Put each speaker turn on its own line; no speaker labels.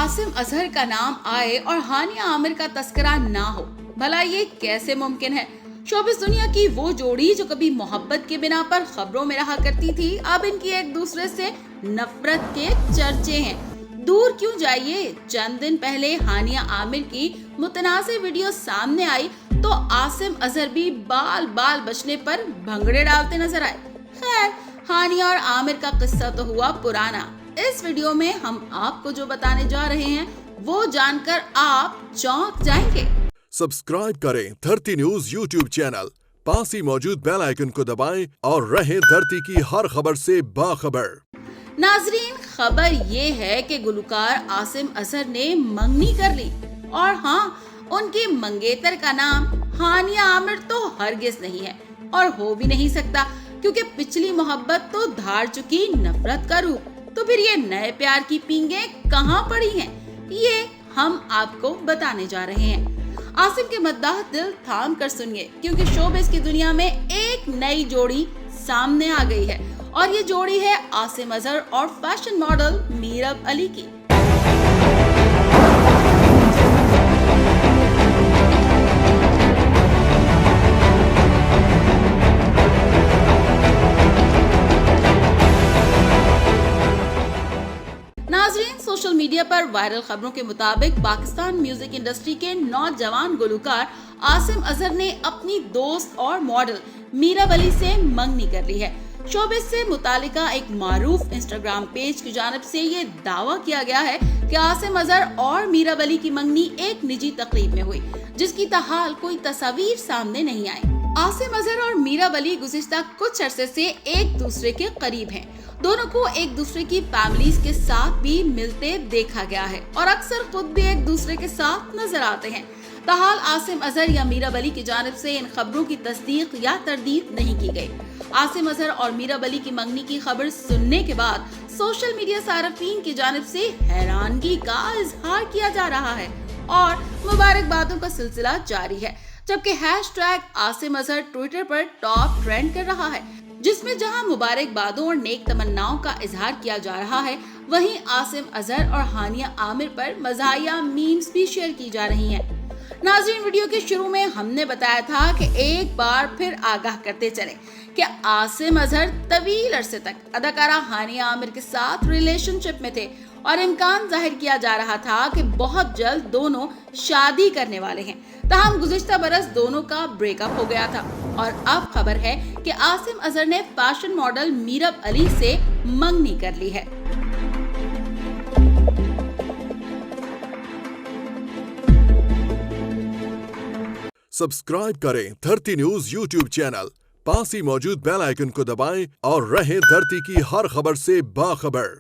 आसिम अजहर का नाम आए और हानिया आमिर का तस्करा ना हो, भला ये कैसे मुमकिन है। शोबिस दुनिया की वो जोड़ी जो कभी मोहब्बत के बिना पर खबरों में रहा करती थी, अब इनकी एक दूसरे से नफरत के चर्चे हैं। दूर क्यों जाइए, चंद दिन पहले हानिया आमिर की मुतनाज़ वीडियो सामने आई तो आसिम अजहर भी बाल बाल बचने पर भंगड़े डालते नजर आए। खैर, हानिया और आमिर का किस्सा तो हुआ पुराना। इस वीडियो में हम आपको जो बताने जा रहे हैं वो जानकर आप चौंक जाएंगे।
सब्सक्राइब करें धरती न्यूज यूट्यूब चैनल, पास ही मौजूद बेल आइकन को दबाएं और रहें धरती की हर खबर से बाखबर।
नाजरीन, खबर ये है कि गुलकार आसिम अजहर ने मंगनी कर ली और हाँ, उनकी मंगेतर का नाम हानिया आमिर तो हरगिज नहीं है और हो भी नहीं सकता, क्योंकि पिछली मोहब्बत तो धार चुकी नफरत का रूप। तो फिर ये नए प्यार की पींगें कहाँ पड़ी हैं, ये हम आपको बताने जा रहे हैं। आसिम के मद्दाह दिल थाम कर सुनिए, क्योंकि शोबिस की दुनिया में एक नई जोड़ी सामने आ गई है और ये जोड़ी है आसिम अजहर और फैशन मॉडल मीरब अली की। नाजरीन, सोशल मीडिया पर वायरल खबरों के मुताबिक पाकिस्तान म्यूजिक इंडस्ट्री के नौजवान गुलकार आसिम अजहर ने अपनी दोस्त और मॉडल मीरब अली से मंगनी कर ली है। शोबिस से मुतालिका एक मारूफ इंस्टाग्राम पेज की जानिब से ये दावा किया गया है कि आसिम अजहर और मीरब अली की मंगनी एक निजी तकरीब में हुई, जिसकी ताहाल कोई तस्वीर सामने नहीं आई। आसिम अजहर और मीरब अली गुज़िश्ता कुछ अरसे से एक दूसरे के करीब हैं। दोनों को एक दूसरे की फैमिलीज के साथ भी मिलते देखा गया है और अक्सर खुद भी एक दूसरे के साथ नजर आते हैं। ताहाल आसिम अजहर या मीरब अली की जानिब से इन खबरों की तस्दीक या तरदीद नहीं की गई। आसिम अजहर और मीरब अली की मंगनी की खबर सुनने के बाद सोशल मीडिया सार्फिन की जानिब से हैरानगी का इजहार किया जा रहा है और मुबारकबादों का सिलसिला जारी है, जबकि हैशटैग आसिम अजहर ट्विटर पर टॉप ट्रेंड कर रहा है, जिसमें जहां मुबारकबादों और नेक तमन्नाओं का इजहार किया जा रहा है, वहीं आसिम अजहर और हानिया आमिर पर मज़ाहिया मीम्स भी शेयर की जा रही हैं। नाज़रीन, वीडियो के शुरू में हमने बताया था कि एक बार फिर आगाह करते चले कि आसिम अजहर तवील अरसे तक अदाकारा हानिया आमिर के साथ रिलेशनशिप में थे और इम्कान जाहिर किया जा रहा था कि बहुत जल्द दोनों शादी करने वाले हैं। ताहम गुज़िश्ता बरस दोनों का ब्रेकअप हो गया था और अब खबर है कि आसिम अजहर ने फैशन मॉडल मीरब अली से मंगनी कर ली है।
सब्सक्राइब करें धरती न्यूज यूट्यूब चैनल, पास ही मौजूद बेल आइकन को दबाएं और रहें धरती की हर खबर से बाखबर।